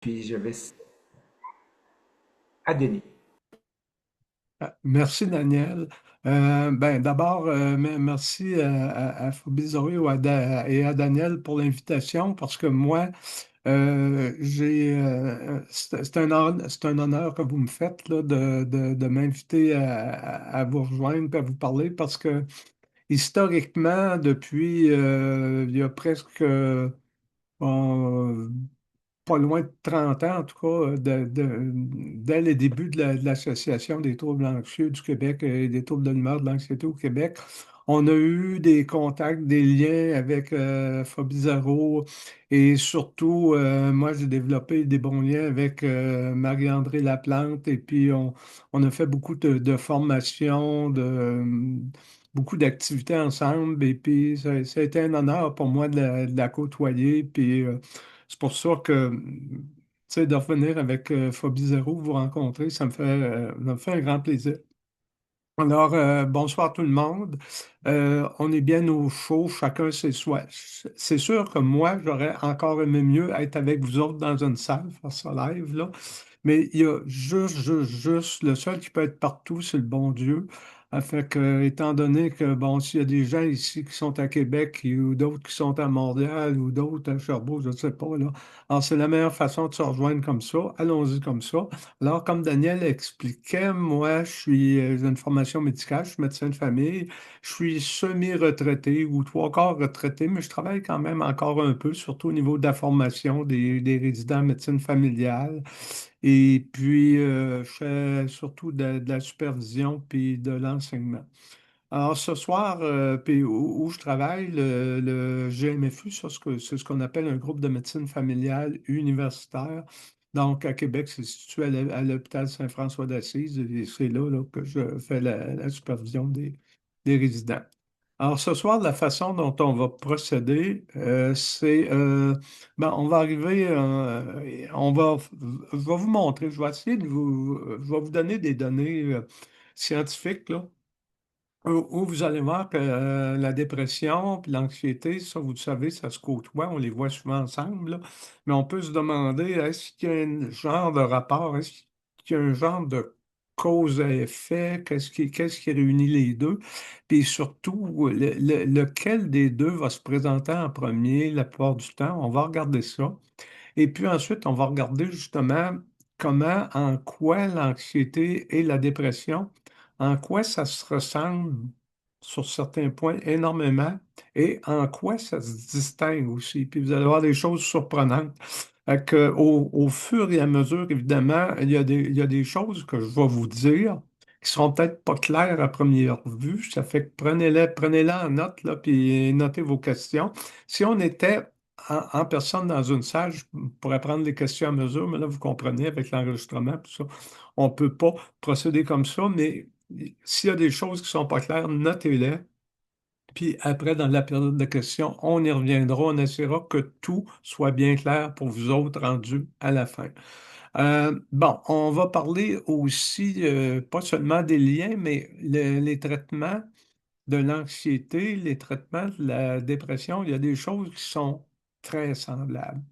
Puis je vais à Denis. Merci, Daniel. D'abord, merci à Fabrice Zorio et à Daniel pour l'invitation parce que moi, c'est un honneur que vous me faites là, de m'inviter à vous rejoindre et à vous parler parce que historiquement, depuis il y a presque bon, pas loin de 30 ans, en tout cas, dès les débuts de l'Association des troubles anxieux du Québec et des troubles de l'humeur de l'anxiété au Québec. On a eu des contacts, des liens avec Phobie Zéro et surtout, moi, j'ai développé des bons liens avec Marie-André Laplante et puis on a fait beaucoup de formations, beaucoup d'activités ensemble et puis ça a été un honneur pour moi de la côtoyer. Puis, c'est pour ça que, tu sais, de revenir avec Phobie Zéro, vous rencontrer, ça me fait un grand plaisir. Alors, bonsoir tout le monde. On est bien au chaud, chacun chez soi. C'est sûr que moi, j'aurais encore aimé mieux être avec vous autres dans une salle, faire ça live, là. Mais il y a juste, le seul qui peut être partout, c'est le bon Dieu. Fait que, étant donné que, bon, s'il y a des gens ici qui sont à Québec ou d'autres qui sont à Montréal ou d'autres à Sherbrooke, je ne sais pas, là. Alors, c'est la meilleure façon de se rejoindre comme ça. Allons-y comme ça. Alors, comme Daniel expliquait, moi, j'ai une formation médicale, je suis médecin de famille, je suis semi-retraité ou trois quarts retraité, mais je travaille quand même encore un peu, surtout au niveau de la formation des résidents en médecine familiale. Et puis, je fais surtout de la supervision puis de l'enseignement. Alors, ce soir, puis où je travaille, le GMFU, ça, c'est ce qu'on appelle un groupe de médecine familiale universitaire. Donc, à Québec, c'est situé à l'hôpital Saint-François d'Assise et c'est là que je fais la supervision des résidents. Alors, ce soir, la façon dont on va procéder, on va arriver, je vais vous montrer, je vais essayer je vais vous donner des données scientifiques, là, où vous allez voir que la dépression puis l'anxiété, ça, vous le savez, ça se côtoie, on les voit souvent ensemble, là. Mais on peut se demander, est-ce qu'il y a un genre de rapport, est-ce qu'il y a un genre de cause à effet, qu'est-ce qui réunit les deux? Puis surtout, lequel des deux va se présenter en premier la plupart du temps? On va regarder ça. Et puis ensuite, on va regarder justement en quoi l'anxiété et la dépression, en quoi ça se ressemble sur certains points énormément et en quoi ça se distingue aussi. Puis vous allez voir des choses surprenantes. Fait que au fur et à mesure, évidemment, il y a des choses que je vais vous dire qui seront peut-être pas claires à première vue. Ça fait que prenez-les en note, là, puis notez vos questions. Si on était en personne dans une salle, je pourrais prendre les questions à mesure, mais là, vous comprenez, avec l'enregistrement, tout ça, on ne peut pas procéder comme ça, mais s'il y a des choses qui ne sont pas claires, notez-les. Puis après, dans la période de questions, on y reviendra, on essaiera que tout soit bien clair pour vous autres rendus à la fin. On va parler aussi, pas seulement des liens, mais les traitements de l'anxiété, les traitements de la dépression, il y a des choses qui sont très semblables.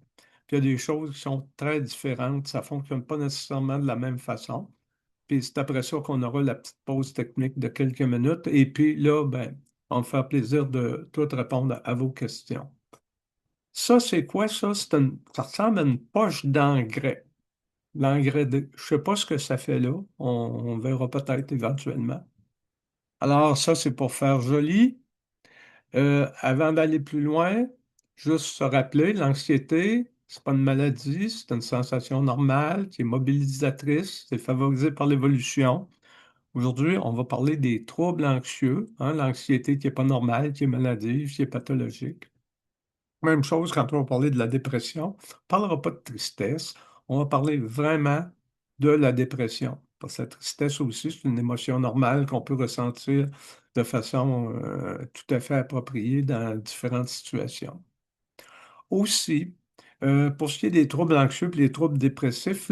Puis il y a des choses qui sont très différentes. Ça ne fonctionne pas nécessairement de la même façon. Puis c'est après ça qu'on aura la petite pause technique de quelques minutes. Et puis là, ben, on va me faire plaisir de tout répondre à vos questions. Ça, c'est quoi ça? Ça ressemble à une poche d'engrais. Je ne sais pas ce que ça fait là. On verra peut-être éventuellement. Alors, ça, c'est pour faire joli. Avant d'aller plus loin, juste se rappeler, l'anxiété, c'est pas une maladie, c'est une sensation normale qui est mobilisatrice, c'est favorisé par l'évolution. Aujourd'hui, on va parler des troubles anxieux, hein, l'anxiété qui n'est pas normale, qui est maladive, qui est pathologique. Même chose quand on va parler de la dépression. On ne parlera pas de tristesse, on va parler vraiment de la dépression. Parce que la tristesse aussi, c'est une émotion normale qu'on peut ressentir de façon tout à fait appropriée dans différentes situations. Aussi, pour ce qui est des troubles anxieux et des troubles dépressifs,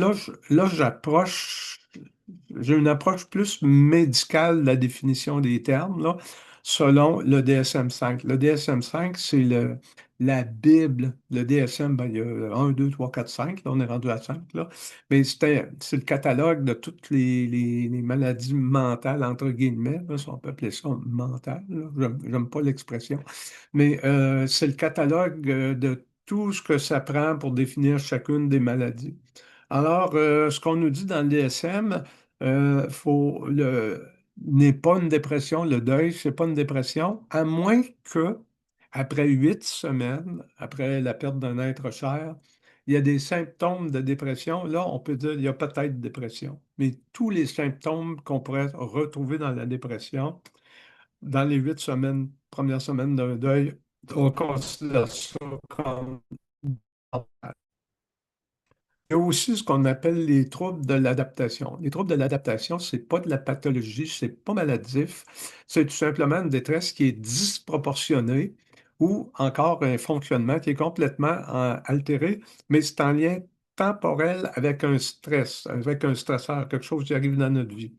j'ai une approche plus médicale de la définition des termes, là, selon le DSM-5. Le DSM-5, c'est la Bible, le DSM, ben, il y a 1, 2, 3, 4, 5, là, on est rendu à 5, là. Mais c'est le catalogue de toutes les maladies mentales, entre guillemets, là, si on peut appeler ça mentales, là. J'aime pas l'expression. Mais c'est le catalogue de tout ce que ça prend pour définir chacune des maladies. Alors, ce qu'on nous dit dans le DSM, n'est pas une dépression, le deuil, c'est pas une dépression, à moins que, après 8 semaines, après la perte d'un être cher, il y a des symptômes de dépression. Là, on peut dire qu'il y a peut-être dépression. Mais tous les symptômes qu'on pourrait retrouver dans la dépression, dans les 8 semaines, premières semaines d'un deuil, on considère ça comme... Il y a aussi ce qu'on appelle les troubles de l'adaptation. Les troubles de l'adaptation, c'est pas de la pathologie, c'est pas maladif, c'est tout simplement une détresse qui est disproportionnée ou encore un fonctionnement qui est complètement altéré, mais c'est en lien temporel avec un stress, avec un stresseur, quelque chose qui arrive dans notre vie.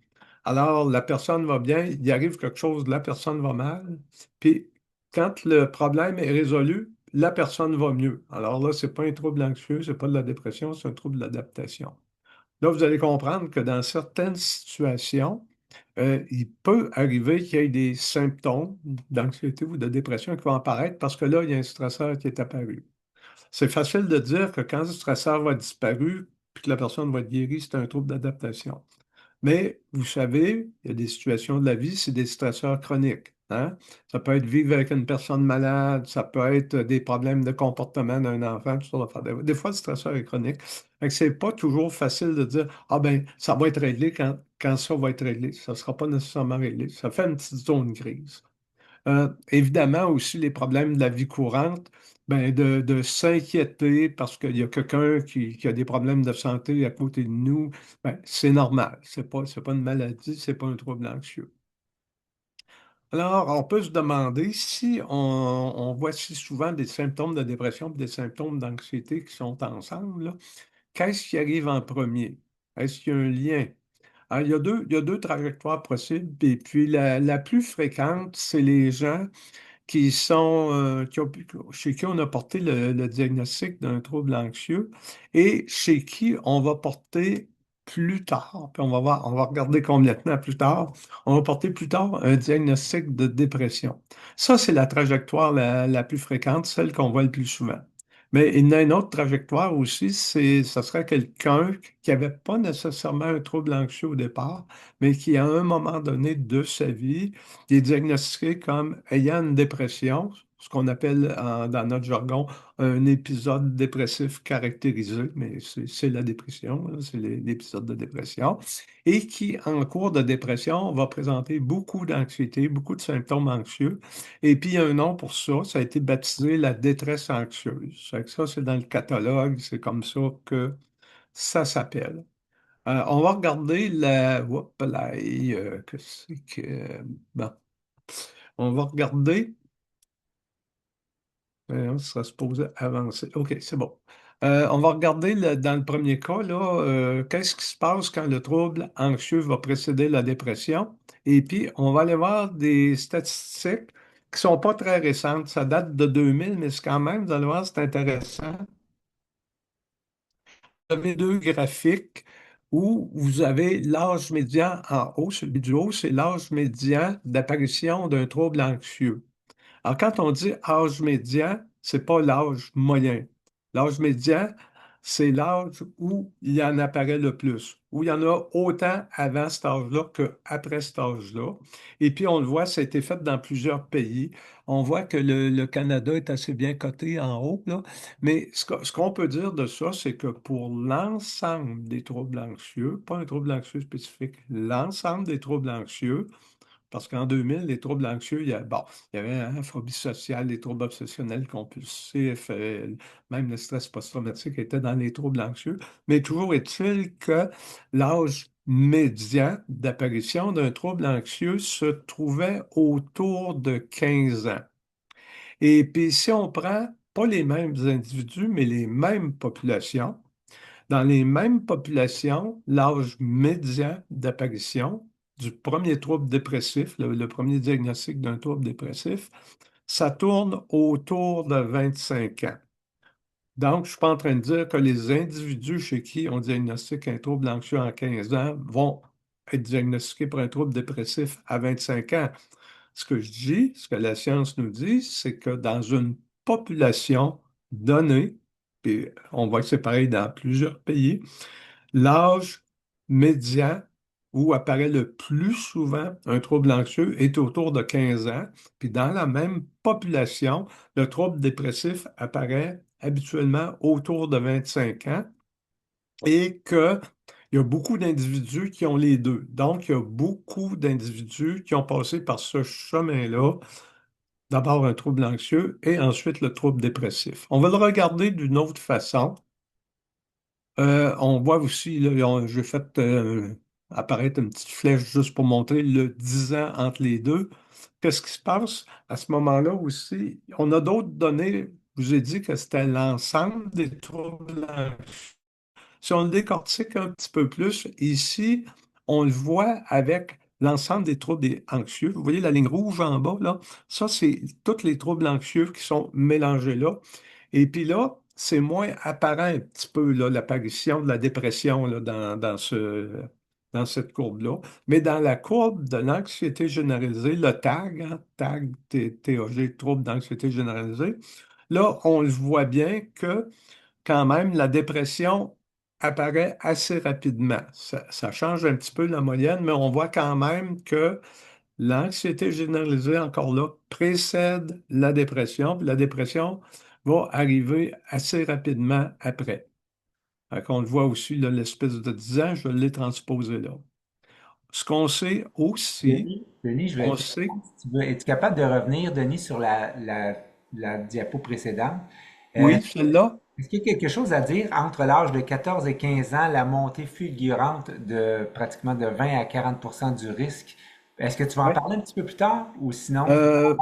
Alors, la personne va bien, il arrive quelque chose, la personne va mal, puis quand le problème est résolu, la personne va mieux. Alors là, ce n'est pas un trouble anxieux, ce n'est pas de la dépression, c'est un trouble d'adaptation. Là, vous allez comprendre que dans certaines situations, il peut arriver qu'il y ait des symptômes d'anxiété ou de dépression qui vont apparaître parce que là, il y a un stresseur qui est apparu. C'est facile de dire que quand le stresseur va disparu, puis que la personne va être guérie, c'est un trouble d'adaptation. Mais vous savez, il y a des situations de la vie, c'est des stresseurs chroniques, hein. Ça peut être vivre avec une personne malade, ça peut être des problèmes de comportement d'un enfant, tout ça. Des fois, le stresseur est chronique. Fait que c'est pas toujours facile de dire, ah ben, ça va être réglé quand ça va être réglé. Ça ne sera pas nécessairement réglé. Ça fait une petite zone grise. Évidemment, aussi, les problèmes de la vie courante, ben, de s'inquiéter parce qu'il y a quelqu'un qui a des problèmes de santé à côté de nous, ben, c'est normal. C'est pas une maladie, c'est pas un trouble anxieux. Alors, on peut se demander si on voit si souvent des symptômes de dépression et des symptômes d'anxiété qui sont ensemble, là, qu'est-ce qui arrive en premier? Est-ce qu'il y a un lien? Ah, il y a deux trajectoires possibles, et puis la plus fréquente, c'est les gens chez qui on a porté le diagnostic d'un trouble anxieux et chez qui on va porter plus tard, puis on va voir, on va regarder combien de temps plus tard, on va porter plus tard un diagnostic de dépression. Ça, c'est la trajectoire la plus fréquente, celle qu'on voit le plus souvent. Mais il y a une autre trajectoire aussi, ça serait quelqu'un qui n'avait pas nécessairement un trouble anxieux au départ, mais qui, à un moment donné de sa vie, il est diagnostiqué comme ayant une dépression, ce qu'on appelle dans notre jargon un épisode dépressif caractérisé, mais c'est la dépression, là, c'est l'épisode de dépression, et qui, en cours de dépression, va présenter beaucoup d'anxiété, beaucoup de symptômes anxieux. Et puis, il y a un nom pour ça, ça a été baptisé la détresse anxieuse. Fait que ça, c'est dans le catalogue, c'est comme ça que ça s'appelle. On va regarder Oups, là, que c'est que... Bon. On va regarder. Ça se pose avancer. OK, c'est bon. On va regarder dans le premier cas, là, qu'est-ce qui se passe quand le trouble anxieux va précéder la dépression. Et puis, on va aller voir des statistiques qui ne sont pas très récentes. Ça date de 2000, mais c'est quand même, vous allez voir, c'est intéressant. Vous avez deux graphiques où vous avez l'âge médian en haut. Celui du haut, c'est l'âge médian d'apparition d'un trouble anxieux. Alors, quand on dit âge médian, c'est pas l'âge moyen. L'âge médian, c'est l'âge où il y en apparaît le plus, où il y en a autant avant cet âge-là qu'après cet âge-là. Et puis, on le voit, ça a été fait dans plusieurs pays. On voit que le Canada est assez bien coté en haut, là. Mais ce qu'on peut dire de ça, c'est que pour l'ensemble des troubles anxieux, pas un trouble anxieux spécifique, l'ensemble des troubles anxieux, parce qu'en 2000, les troubles anxieux, il y avait la phobie sociale, les troubles obsessionnels compulsifs, même le stress post-traumatique était dans les troubles anxieux. Mais toujours est-il que l'âge médian d'apparition d'un trouble anxieux se trouvait autour de 15 ans. Et puis, si on prend pas les mêmes individus, mais les mêmes populations, dans les mêmes populations, l'âge médian d'apparition du premier trouble dépressif, le premier diagnostic d'un trouble dépressif, ça tourne autour de 25 ans. Donc, je ne suis pas en train de dire que les individus chez qui on diagnostique un trouble anxieux en 15 ans vont être diagnostiqués pour un trouble dépressif à 25 ans. Ce que je dis, ce que la science nous dit, c'est que dans une population donnée, puis on voit que c'est pareil dans plusieurs pays, l'âge médian où apparaît le plus souvent un trouble anxieux est autour de 15 ans. Puis dans la même population, le trouble dépressif apparaît habituellement autour de 25 ans et qu'il y a beaucoup d'individus qui ont les deux. Donc, il y a beaucoup d'individus qui ont passé par ce chemin-là. D'abord un trouble anxieux et ensuite le trouble dépressif. On va le regarder d'une autre façon. On voit aussi, là, j'ai fait apparaître une petite flèche juste pour montrer le 10 ans entre les deux. Qu'est-ce qui se passe à ce moment-là aussi? On a d'autres données. Je vous ai dit que c'était l'ensemble des troubles anxieux. Si on le décortique un petit peu plus, ici, on le voit avec l'ensemble des troubles anxieux. Vous voyez la ligne rouge en bas, là? Ça, c'est tous les troubles anxieux qui sont mélangés là. Et puis là, c'est moins apparent un petit peu là, l'apparition de la dépression là, dans cette courbe-là. Mais dans la courbe de l'anxiété généralisée, le TAG, hein, TAG, TAG, trouble d'anxiété généralisée, là, on le voit bien que quand même, la dépression apparaît assez rapidement. Ça change un petit peu la moyenne, mais on voit quand même que l'anxiété généralisée, encore là, précède la dépression, puis la dépression va arriver assez rapidement après. On le voit aussi, là, l'espèce de 10 ans, je l'ai transposé là. Ce qu'on sait aussi, Denis, je vais on sait, t'interrompre si tu veux. Es-tu capable de revenir, Denis, sur la diapo précédente? Euh, oui, celle-là, Est-ce qu'il y a quelque chose à dire entre l'âge de 14 et 15 ans, la montée fulgurante de pratiquement de 20 à 40% du risque? Est-ce que tu vas en oui. parler un petit peu plus tard ou sinon?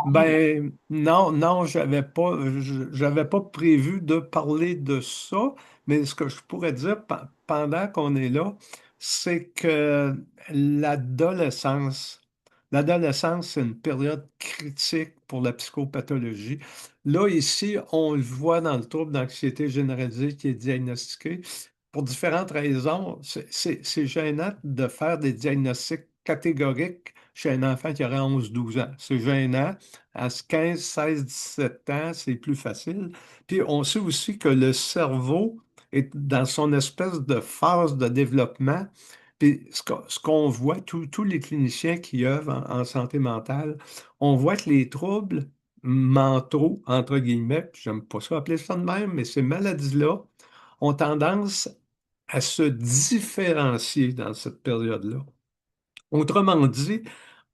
Ben non, non, j'avais pas prévu de parler de ça, mais ce que je pourrais dire pendant qu'on est là, c'est que l'adolescence, l'adolescence, c'est une période critique pour la psychopathologie. Là, ici, on le voit dans le trouble d'anxiété généralisée qui est diagnostiqué. Pour différentes raisons, c'est gênant de faire des diagnostics catégoriques chez un enfant qui aurait 11 12 ans. C'est gênant. À 15, 16, 17 ans, c'est plus facile. Puis on sait aussi que le cerveau est dans son espèce de phase de développement. Puis ce qu'on voit, tous les cliniciens qui œuvrent en santé mentale, on voit que les troubles mentaux, entre guillemets, puis j'aime pas ça appeler ça de même, mais ces maladies-là ont tendance à se différencier dans cette période-là. Autrement dit,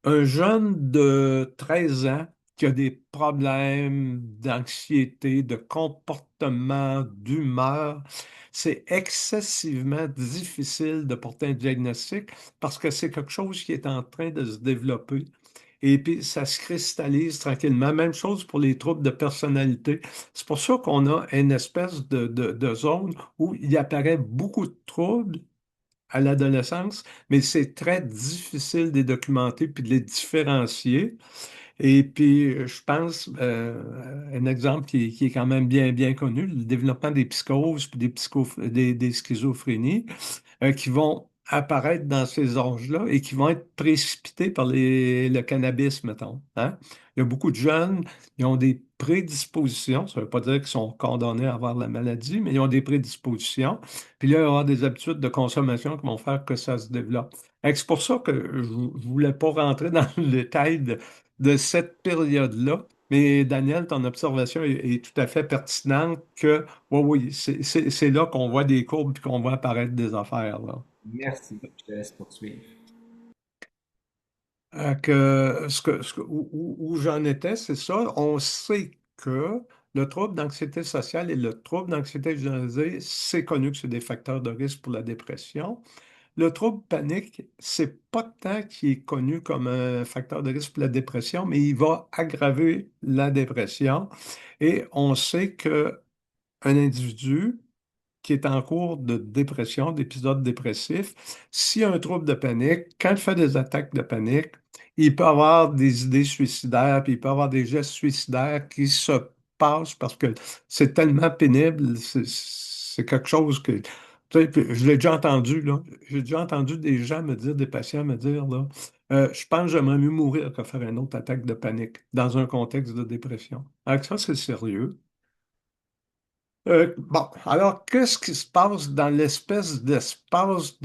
un jeune de 13 ans qui a des problèmes d'anxiété, de comportement, d'humeur, c'est excessivement difficile de porter un diagnostic parce que c'est quelque chose qui est en train de se développer. Et puis, ça se cristallise tranquillement. Même chose pour les troubles de personnalité. C'est pour ça qu'on a une espèce de zone où il apparaît beaucoup de troubles à l'adolescence, mais c'est très difficile de les documenter puis de les différencier. Et puis, je pense, un exemple qui est quand même bien connu, le développement des psychoses puis des schizophrénies qui vont apparaître dans ces âges-là et qui vont être précipités par le cannabis, mettons. Hein? Il y a beaucoup de jeunes, ils ont des prédispositions, ça ne veut pas dire qu'ils sont condamnés à avoir la maladie, mais ils ont des prédispositions. Puis là, il y avoir des habitudes de consommation qui vont faire que ça se développe. Fait que c'est pour ça que je ne voulais pas rentrer dans le détail de cette période-là. Mais Daniel, ton observation est tout à fait pertinente que oui, oui, c'est là qu'on voit des courbes et qu'on voit apparaître des affaires, là. Merci. Je te laisse poursuivre. Où j'en étais, c'est ça. On sait que le trouble d'anxiété sociale et le trouble d'anxiété généralisée, c'est connu que c'est des facteurs de risque pour la dépression. Le trouble panique, c'est pas tant qu'il est connu comme un facteur de risque pour la dépression, mais il va aggraver la dépression. Et on sait qu'un individu qui est en cours de dépression, d'épisode dépressif, s'il y a un trouble de panique, quand il fait des attaques de panique, il peut avoir des idées suicidaires, puis il peut avoir des gestes suicidaires qui se passent parce que c'est tellement pénible, c'est quelque chose que, tu sais, puis je l'ai déjà entendu, là. J'ai déjà entendu des gens me dire, des patients me dire, là, je pense que j'aimerais mieux mourir que faire une autre attaque de panique dans un contexte de dépression. Alors que ça, c'est sérieux. Bon, alors qu'est-ce qui se passe dans l'espèce d'espace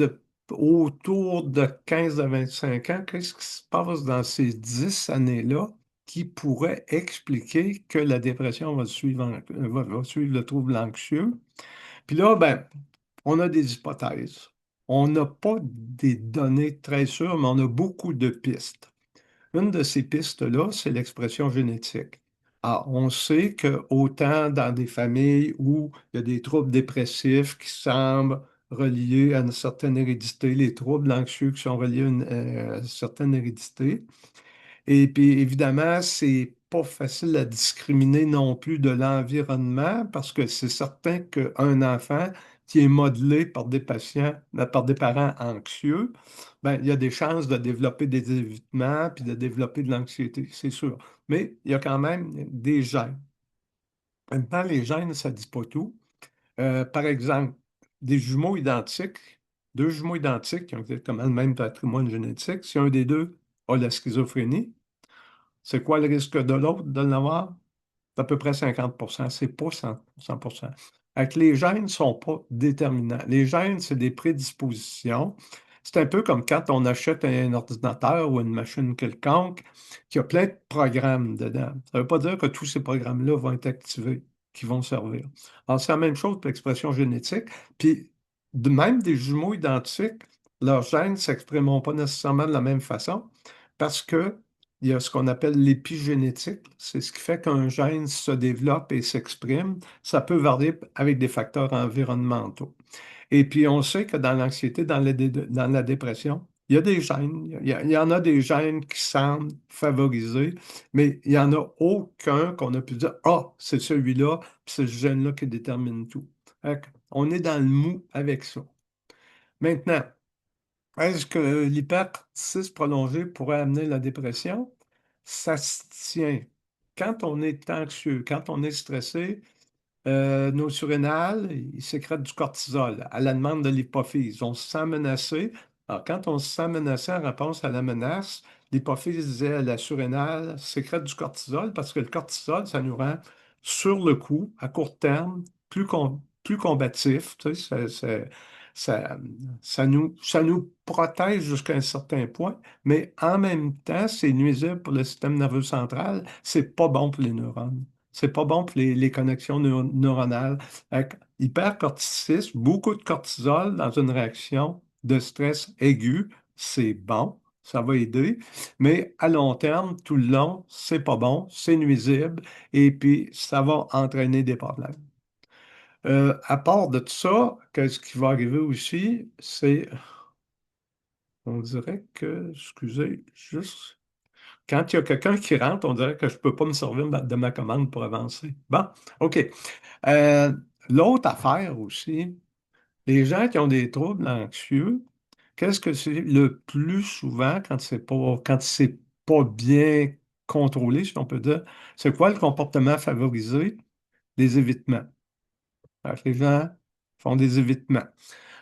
autour de 15 à 25 ans? Qu'est-ce qui se passe dans ces 10 années-là qui pourrait expliquer que la dépression va suivre, va suivre le trouble anxieux? Puis là, ben, on a des hypothèses. On n'a pas des données très sûres, mais on a beaucoup de pistes. Une de ces pistes-là, c'est l'expression génétique. Ah, on sait que autant dans des familles où il y a des troubles dépressifs qui semblent reliés à une certaine hérédité, les troubles anxieux qui sont reliés à une certaine hérédité, et puis, évidemment, c'est pas facile à discriminer non plus de l'environnement parce que c'est certain qu'un enfant qui est modelé par des patients, par des parents anxieux, ben, il y a des chances de développer des évitements puis de développer de l'anxiété, c'est sûr. Mais il y a quand même des gènes. Maintenant, les gènes, ça ne dit pas tout. Par exemple, des jumeaux identiques, deux jumeaux identiques qui ont exactement le même patrimoine génétique, si un des deux a la schizophrénie, c'est quoi le risque de l'autre de l'avoir? C'est à peu près 50%. C'est pas 100%. Avec les gènes ne sont pas déterminants. Les gènes, c'est des prédispositions. C'est un peu comme quand on achète un ordinateur ou une machine quelconque qui a plein de programmes dedans. Ça ne veut pas dire que tous ces programmes-là vont être activés, qui vont servir. Alors, c'est la même chose pour l'expression génétique. Puis, de même des jumeaux identiques, leurs gènes ne s'exprimeront pas nécessairement de la même façon parce que il y a ce qu'on appelle l'épigénétique. C'est ce qui fait qu'un gène se développe et s'exprime. Ça peut varier avec des facteurs environnementaux. Et puis, on sait que dans l'anxiété, dans la dépression, il y a des gènes. Il y en a des gènes qui semblent favoriser, mais il n'y en a aucun qu'on a pu dire, ah, c'est celui-là, puis c'est ce gène-là qui détermine tout. On est dans le mou avec ça. Maintenant, est-ce que l'hypercorticisme prolongé pourrait amener la dépression? Ça se tient. Quand on est anxieux, quand on est stressé, nos surrénales, ils sécrètent du cortisol à la demande de l'hypophyse. On se sent menacé. Alors, quand on se sent menacé en réponse à la menace, l'hypophyse disait à la surrénale, sécrète du cortisol parce que le cortisol, ça nous rend sur le coup, à court terme, plus combatif. Tu sais, ça, ça nous protège jusqu'à un certain point, mais en même temps, c'est nuisible pour le système nerveux central. C'est pas bon pour les neurones. C'est pas bon pour les connexions neuronales. Hypercorticisme, beaucoup de cortisol dans une réaction de stress aigu, c'est bon, ça va aider, mais à long terme, tout le long, c'est pas bon, c'est nuisible, et puis ça va entraîner des problèmes. À part de tout ça, ce qui va arriver aussi, c'est, on dirait que, excusez, juste, quand il y a quelqu'un qui rentre, on dirait que je ne peux pas me servir de ma commande pour avancer. Bon, OK. Euh, L'autre affaire aussi, les gens qui ont des troubles anxieux, qu'est-ce que c'est le plus souvent quand c'est pas bien contrôlé, si on peut dire, c'est quoi le comportement favorisé? Des évitements. Alors, les gens font des évitements.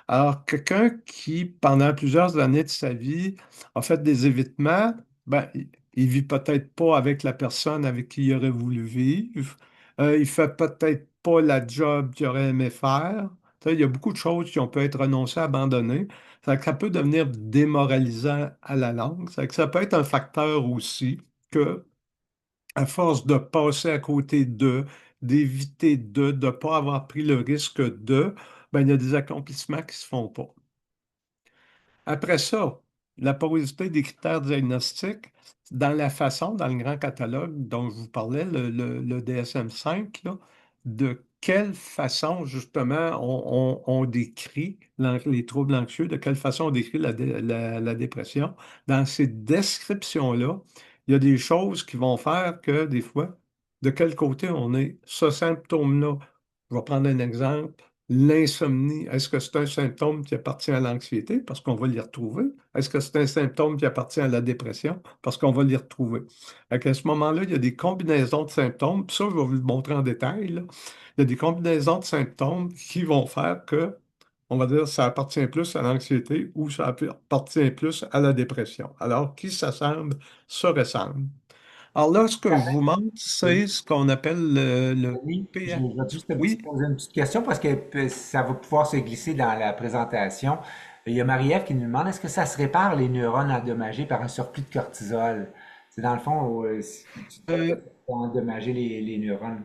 Alors, quelqu'un qui, pendant plusieurs années de sa vie, a fait des évitements, ben, il vit peut-être pas avec la personne avec qui il aurait voulu vivre. Il fait peut-être pas la job qu'il aurait aimé faire. Tu sais, il y a beaucoup de choses qui ont pu être renoncées, abandonnées. Ça peut devenir démoralisant à la langue. Ça peut être un facteur aussi que à force de passer à côté d'eux, d'éviter d'eux, de ne pas avoir pris le risque d'eux, ben, il y a des accomplissements qui ne se font pas. Après ça, la porosité des critères diagnostiques, dans la façon, dans le grand catalogue dont je vous parlais, le DSM-5, là, de quelle façon, justement, on décrit les troubles anxieux, de quelle façon on décrit la dépression. Dans ces descriptions-là, il y a des choses qui vont faire que, des fois, de quel côté on est. Ce symptôme-là, je vais prendre un exemple, L'insomnie, est-ce que c'est un symptôme qui appartient à l'anxiété? Parce qu'on va l'y retrouver. Est-ce que c'est un symptôme qui appartient à la dépression? Parce qu'on va l'y retrouver. À ce moment-là, il y a des combinaisons de symptômes, puis ça, je vais vous le montrer en détail, là. Il y a des combinaisons de symptômes qui vont faire que, on va dire, ça appartient plus à l'anxiété ou ça appartient plus à la dépression. Alors, qui s'assemble se ressemble. Alors là, ce que je vous montre, c'est ce qu'on appelle le Oui, je PA. vais juste Oui, poser une petite question parce que ça va pouvoir se glisser dans la présentation. Il y a Marie-Ève qui nous demande est-ce que ça se répare les neurones endommagés par un surplus de cortisol? C'est dans le fond, si tu dirais que euh, ça peut endommager les neurones.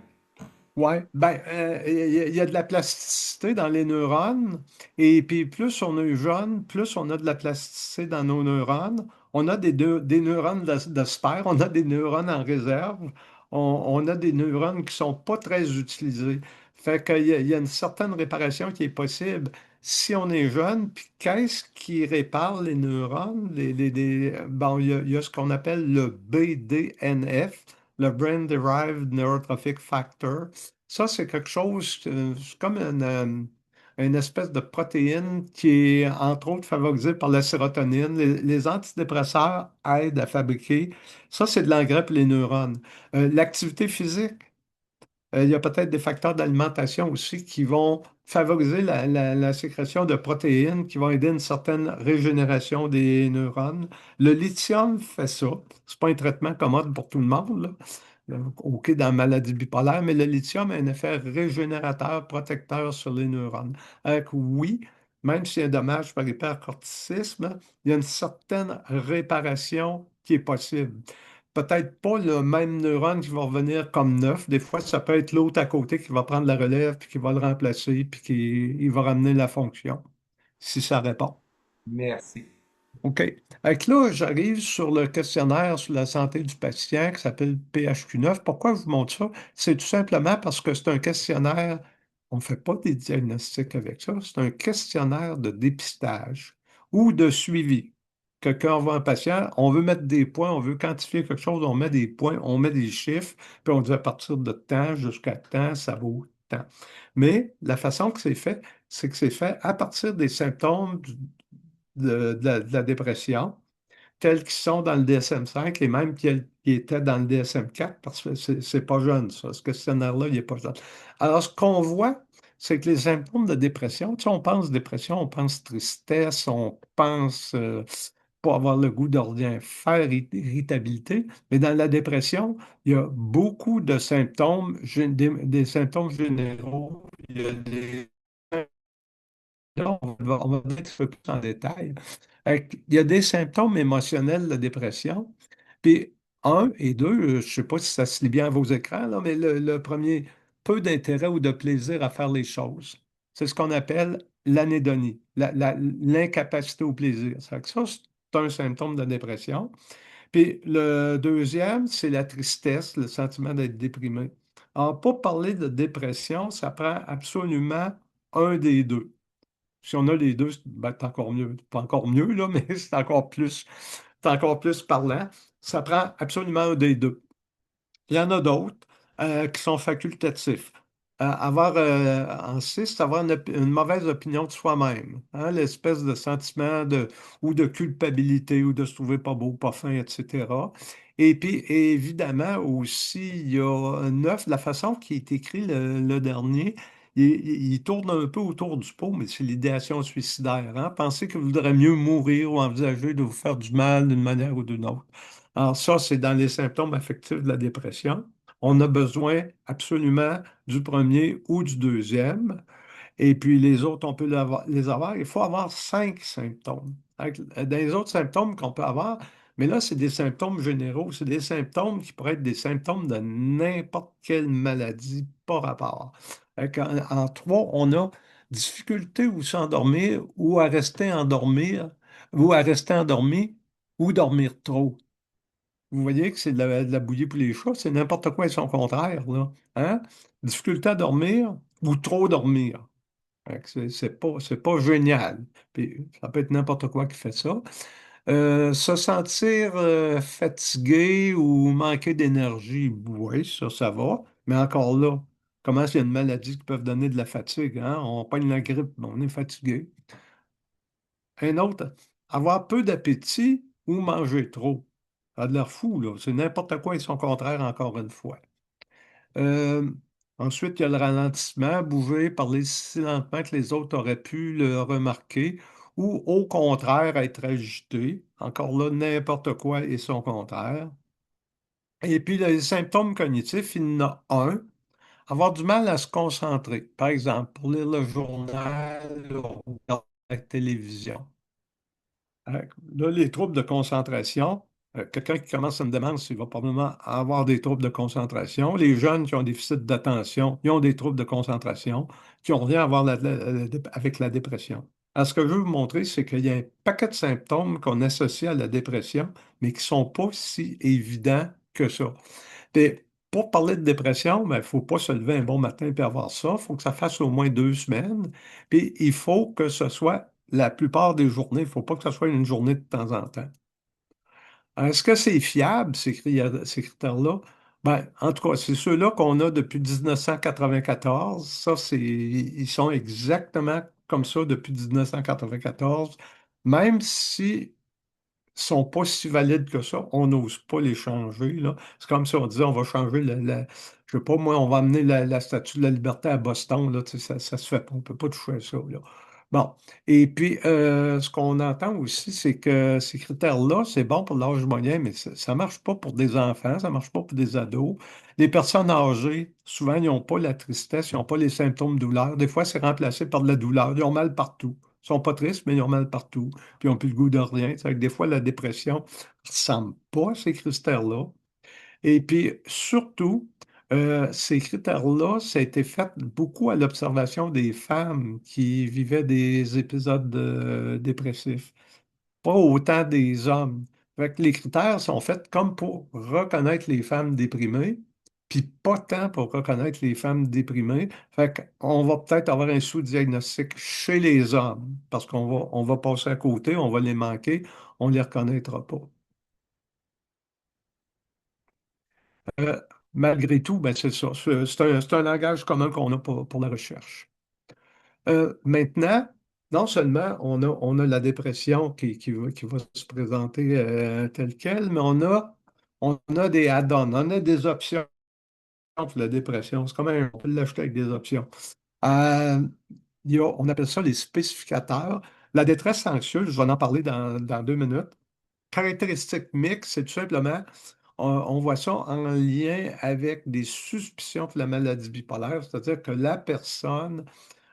ouais, ben, il y a de la plasticité dans les neurones, et puis plus on est jeune, plus on a de la plasticité dans nos neurones. On a des neurones de spare, on a des neurones en réserve, on a des neurones qui sont pas très utilisés. Fait qu'il y a une certaine réparation qui est possible si on est jeune. Puis qu'est-ce qui répare les neurones? Bon, il y a ce qu'on appelle le BDNF, le Brain Derived Neurotrophic Factor. Ça, c'est quelque chose, c'est comme une espèce de protéine qui est, entre autres, favorisée par la sérotonine. Les antidépresseurs aident à fabriquer. Ça, c'est de l'engrais pour les neurones. L'activité physique, il y a peut-être des facteurs d'alimentation aussi qui vont favoriser la sécrétion de protéines qui vont aider une certaine régénération des neurones. Le lithium fait ça. C'est pas un traitement commode pour tout le monde, là. OK, dans la maladie bipolaire, mais le lithium a un effet régénérateur, protecteur sur les neurones. Oui, même s'il y a un dommage par hypercorticisme, il y a une certaine réparation qui est possible. Peut-être pas le même neurone qui va revenir comme neuf. Des fois, ça peut être l'autre à côté qui va prendre la relève, puis qui va le remplacer, puis qui il va ramener la fonction, si ça répond. Merci. OK. Là, j'arrive sur le questionnaire sur la santé du patient qui s'appelle PHQ-9. Pourquoi je vous montre ça? C'est tout simplement parce que c'est un questionnaire, on ne fait pas des diagnostics avec ça, c'est un questionnaire de dépistage ou de suivi. Que quand on voit un patient, on veut mettre des points, on veut quantifier quelque chose, on met des points, on met des chiffres, puis on dit à partir de temps jusqu'à temps, ça vaut tant. Mais la façon que c'est que c'est fait à partir des symptômes de la dépression, tels qu'ils sont dans le DSM-5 et même qui étaient dans le DSM-4, parce que c'est pas jeune, ça. Ce questionnaire-là, il n'est pas jeune. Alors, ce qu'on voit, c'est que les symptômes de dépression, tu sais, on pense dépression, on pense tristesse, on pense pas avoir le goût de rien faire, irritabilité, mais dans la dépression, il y a beaucoup de symptômes, des symptômes généraux, il y a des Là, on va peut-être se plus en détail. Il y a des symptômes émotionnels de dépression. Puis, un et deux, je ne sais pas si ça se lit bien à vos écrans, là, mais le premier, peu d'intérêt ou de plaisir à faire les choses. C'est ce qu'on appelle l'anédonie, l'incapacité au plaisir. Ça fait que ça, c'est un symptôme de dépression. Puis, le deuxième, c'est la tristesse, le sentiment d'être déprimé. Alors, pour parler de dépression, ça prend absolument un des deux. Si on a les deux, ben, c'est encore mieux. Pas encore mieux, là, mais c'est encore plus parlant. Ça prend absolument un des deux. Il y en a d'autres qui sont facultatifs. En six, c'est avoir une mauvaise opinion de soi-même, hein, l'espèce de sentiment ou de culpabilité ou de se trouver pas beau, pas fin, etc. Et puis, évidemment, aussi, il y a neuf, la façon qui est écrit le dernier, il tourne un peu autour du pot, mais c'est l'idéation suicidaire. Hein. Pensez que vous voudrez mieux mourir ou envisager de vous faire du mal d'une manière ou d'une autre. Alors ça, c'est dans les symptômes affectifs de la dépression. On a besoin absolument du premier ou du deuxième. Et puis les autres, on peut les avoir. Il faut avoir cinq symptômes. Dans les autres symptômes qu'on peut avoir, mais là, c'est des symptômes généraux. C'est des symptômes qui pourraient être des symptômes de n'importe quelle maladie, pas rapport. En trois, on a difficulté ou s'endormir ou à rester endormir ou à rester endormi ou dormir trop. Vous voyez que c'est de la bouillie pour les chats, c'est n'importe quoi et son contraire, là. Hein? Difficulté à dormir ou trop dormir. Fait que c'est pas génial. Puis, ça peut être n'importe quoi qui fait ça. Se sentir fatigué ou manquer d'énergie, oui, ça va. Mais encore là, Comment il y a une maladie qui peut donner de la fatigue, hein? On pogne la grippe, mais on est fatigué. Un autre, avoir peu d'appétit ou manger trop. Ça a de l'air fou, là. C'est n'importe quoi et son contraire, encore une fois. Euh, Ensuite, il y a le ralentissement, bouger, parler si lentement que les autres auraient pu le remarquer, ou au contraire, être agité. Encore là, n'importe quoi et son contraire. Et puis, les symptômes cognitifs, il y en a un. Avoir du mal à se concentrer. Par exemple, pour lire le journal ou regarder la télévision. Là, les troubles de concentration, quelqu'un qui commence une demande, il va probablement avoir des troubles de concentration. Les jeunes qui ont des déficit d'attention, ils ont des troubles de concentration qui ont rien à voir avec la dépression. Alors, ce que je veux vous montrer, c'est qu'il y a un paquet de symptômes qu'on associe à la dépression, mais qui ne sont pas si évidents que ça. Puis, pour parler de dépression, il ne faut pas se lever un bon matin et avoir ça. Il faut que ça fasse au moins 2 semaines. Puis, il faut que ce soit la plupart des journées. Il ne faut pas que ce soit une journée de temps en temps. Alors, est-ce que c'est fiable, ces critères-là? Ben, en tout cas, c'est ceux-là qu'on a depuis 1994. Ça, ils sont exactement comme ça depuis 1994. Même si sont pas si valides que ça. On n'ose pas les changer, là. C'est comme si on disait on va changer je sais pas, moi, on va amener la Statue de la Liberté à Boston, là. Tu sais, ça se fait pas. On peut pas toucher à ça, là. Bon. Et puis, ce qu'on entend aussi, c'est que ces critères-là, c'est bon pour l'âge moyen, mais ça marche pas pour des enfants, ça marche pas pour des ados. Les personnes âgées, souvent, ils n'ont pas la tristesse, ils n'ont pas les symptômes de douleur. Des fois, c'est remplacé par de la douleur. Ils ont mal partout. Ils sont pas tristes, mais ils ont mal partout puis ils n'ont plus le goût de rien. C'est que des fois, la dépression ne ressemble pas à ces critères-là. Et puis, surtout, ces critères-là, ça a été fait beaucoup à l'observation des femmes qui vivaient des épisodes dépressifs, pas autant des hommes. Fait que les critères sont faits comme pour reconnaître les femmes déprimées, puis pas tant pour reconnaître les femmes déprimées. Fait qu'on va peut-être avoir un sous-diagnostic chez les hommes, parce qu'on va passer à côté, on va les manquer, on ne les reconnaîtra pas. Euh, Malgré tout, ben c'est ça. C'est un langage commun qu'on a pour la recherche. Maintenant, non seulement on a la dépression qui va se présenter telle quelle, mais on a des add-ons, on a des options pour la dépression. C'est comme on peut l'acheter avec des options. Euh, on appelle ça les spécificateurs. La détresse anxieuse, je vais en parler dans 2 minutes. Caractéristiques mixtes, c'est tout simplement, on voit ça en lien avec des suspicions de la maladie bipolaire, c'est-à-dire que la personne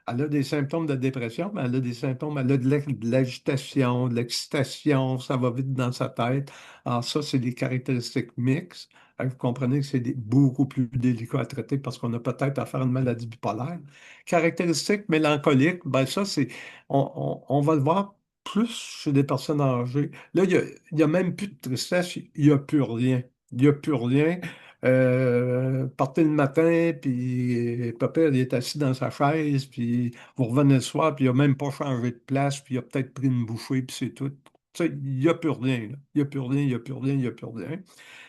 elle a des symptômes de dépression, mais elle a des symptômes, elle a de l'agitation, de l'excitation, ça va vite dans sa tête. Alors ça, c'est des caractéristiques mixtes. Vous comprenez que c'est beaucoup plus délicat à traiter parce qu'on a peut-être à faire une maladie bipolaire. Caractéristiques mélancoliques, ben ça, on va le voir plus chez des personnes âgées. Là, il y a même plus de tristesse, il n'y a plus rien. Il n'y a plus rien. Partez le matin, puis papa, il est assis dans sa chaise, puis vous revenez le soir, puis il n'a même pas changé de place, puis il a peut-être pris une bouchée, puis c'est tout. Tu sais, il n'y a plus rien, là. Il n'y a plus rien, il n'y a plus rien, il n'y a plus rien.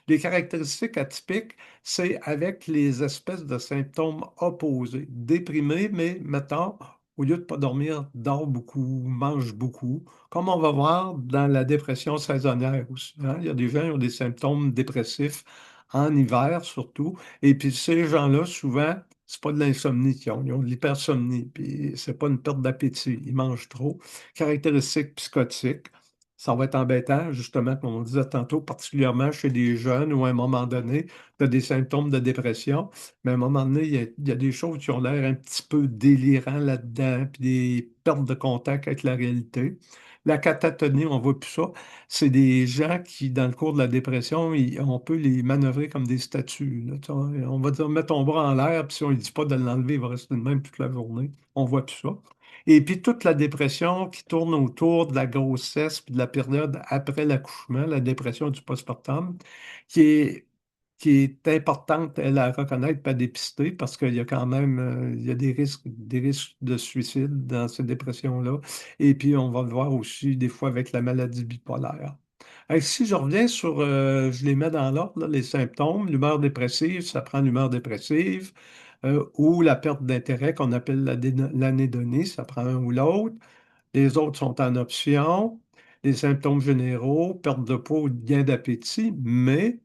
Les caractéristiques atypiques, c'est avec les espèces de symptômes opposés. Déprimé, mais mettons, au lieu de ne pas dormir, dort beaucoup, mange beaucoup, comme on va voir dans la dépression saisonnière aussi, hein. Il y a des gens qui ont des symptômes dépressifs en hiver surtout, et puis ces gens-là, souvent, c'est pas de l'insomnie qu'ils ont, ils ont de l'hypersomnie, puis c'est pas une perte d'appétit, ils mangent trop. Caractéristiques psychotiques. Ça va être embêtant, justement, comme on disait tantôt, particulièrement chez des jeunes où à un moment donné, tu as des symptômes de dépression, mais à un moment donné, il y a des choses qui ont l'air un petit peu délirantes là-dedans, puis des pertes de contact avec la réalité. La catatonie, on voit plus ça. C'est des gens qui, dans le cours de la dépression, on peut les manœuvrer comme des statues, là. Tu vois. On va dire, mets ton bras en l'air, puis si on ne dit pas de l'enlever, il va rester de même toute la journée. On voit plus ça. Et puis toute la dépression qui tourne autour de la grossesse puis de la période après l'accouchement, la dépression du postpartum, qui est, qui est importante, elle, à reconnaître, pas dépister, parce qu'il y a quand même il y a des risques de suicide dans ces dépressions-là. Et puis on va le voir aussi des fois avec la maladie bipolaire. Si je reviens je les mets dans l'ordre, là, les symptômes, l'humeur dépressive, ça prend l'humeur dépressive. ou la perte d'intérêt qu'on appelle l'anédonie, ça prend un ou l'autre. Les autres sont en option. Les symptômes généraux, perte de poids ou gain d'appétit, mais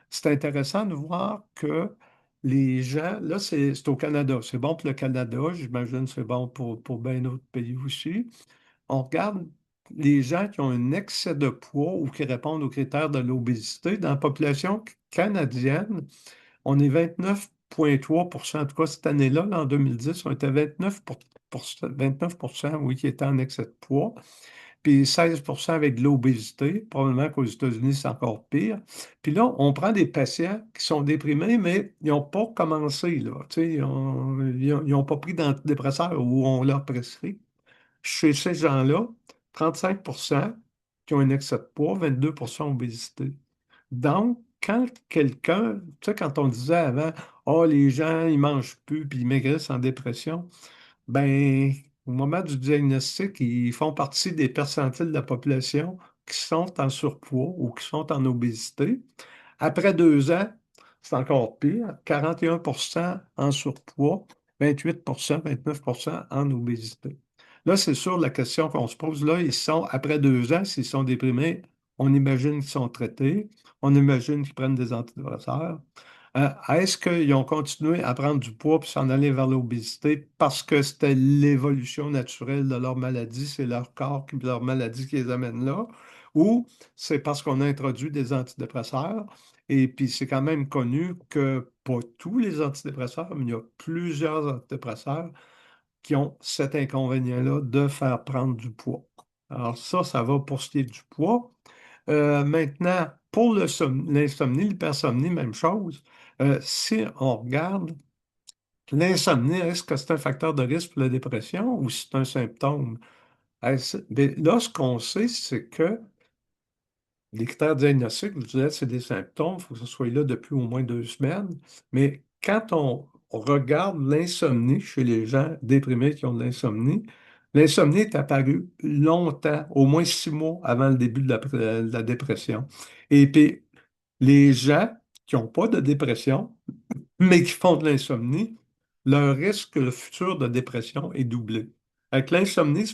c'est intéressant de voir que les gens, là, c'est au Canada. C'est bon pour le Canada, j'imagine que c'est bon pour bien d'autres pays aussi. On regarde les gens qui ont un excès de poids ou qui répondent aux critères de l'obésité. Dans la population canadienne, on est 29,3 en tout cas cette année-là, là, en 2010, on était 29 oui, qui étaient en excès de poids puis 16 avec de l'obésité. Probablement qu'aux États-Unis, c'est encore pire. Puis là, on prend des patients qui sont déprimés, mais ils n'ont pas commencé, là. Tu sais, ils ont pas pris d'antidépresseurs ou on leur prescrit. Chez ces gens-là, 35 qui ont un excès de poids, 22 obésité. Donc, quand quelqu'un, tu sais, quand on disait avant, oh, les gens, ils mangent plus puis ils maigrissent en dépression, ben, au moment du diagnostic, ils font partie des percentiles de la population qui sont en surpoids ou qui sont en obésité. Après 2 ans, c'est encore pire, 41 en surpoids, 28 29 en obésité. Là, c'est sûr, la question qu'on se pose, là, ils sont, après 2 ans, s'ils sont déprimés, on imagine qu'ils sont traités, on imagine qu'ils prennent des antidépresseurs. Est-ce qu'ils ont continué à prendre du poids puis s'en aller vers l'obésité parce que c'était l'évolution naturelle de leur maladie, c'est leur corps, leur maladie qui les amène là, ou c'est parce qu'on a introduit des antidépresseurs? Et puis c'est quand même connu que pas tous les antidépresseurs, mais il y a plusieurs antidépresseurs qui ont cet inconvénient-là de faire prendre du poids. Alors ça va pour ce qui est du poids. Maintenant, pour l'insomnie, l'hypersomnie, même chose. Si on regarde l'insomnie, est-ce que c'est un facteur de risque pour la dépression ou c'est un symptôme? Ben, là, ce qu'on sait, c'est que les critères diagnostiques, je vous disais, c'est des symptômes, il faut que ce soit là depuis au moins 2 semaines. Mais quand on regarde l'insomnie chez les gens déprimés qui ont de l'insomnie est apparue longtemps, au moins 6 mois avant le début de la dépression. Et puis, les gens qui n'ont pas de dépression, mais qui font de l'insomnie, leur risque futur de dépression est doublé. Avec l'insomnie,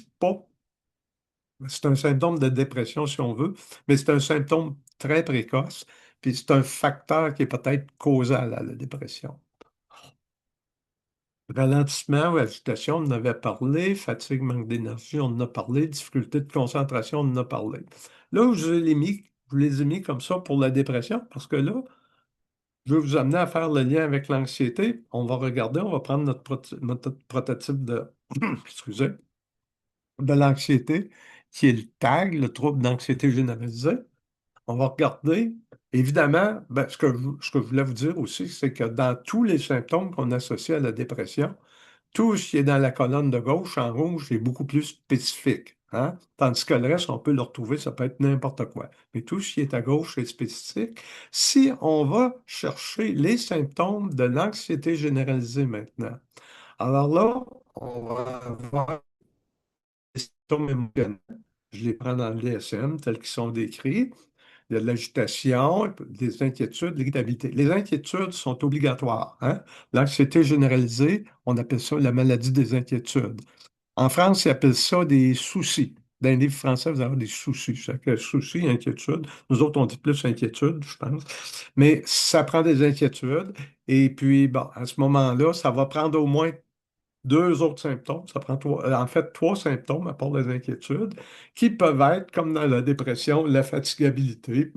c'est un symptôme de dépression, si on veut, mais c'est un symptôme très précoce, puis c'est un facteur qui est peut-être causal à la dépression. Ralentissement ou agitation, on en avait parlé. Fatigue, manque d'énergie, on en a parlé. Difficulté de concentration, on en a parlé. Là, je les ai mis comme ça pour la dépression, parce que là, je vais vous amener à faire le lien avec l'anxiété. On va regarder, on va prendre notre prototype de, excusez, de l'anxiété, qui est le TAG, le trouble d'anxiété généralisée. On va regarder. Évidemment, ben, ce que je voulais vous dire aussi, c'est que dans tous les symptômes qu'on associe à la dépression, tout ce qui est dans la colonne de gauche en rouge est beaucoup plus spécifique, hein? Tandis que le reste, on peut le retrouver, ça peut être n'importe quoi. Mais tout ce qui est à gauche est spécifique. Si on va chercher les symptômes de l'anxiété généralisée maintenant, alors là, on va voir les symptômes émotionnels. Je les prends dans le DSM tels qu'ils sont décrits. Il y a de l'agitation, des inquiétudes, l'irritabilité. Les inquiétudes sont obligatoires, hein? L'anxiété généralisée, on appelle ça la maladie des inquiétudes. En France, ils appellent ça des soucis. Dans les livres français, vous avez des soucis. C'est que soucis, inquiétude. Nous autres, on dit plus inquiétude, je pense. Mais ça prend des inquiétudes. Et puis, bon, à ce moment-là, ça va prendre au moins 2 autres symptômes. Ça prend en fait 3 symptômes à part les inquiétudes, qui peuvent être, comme dans la dépression, la fatigabilité,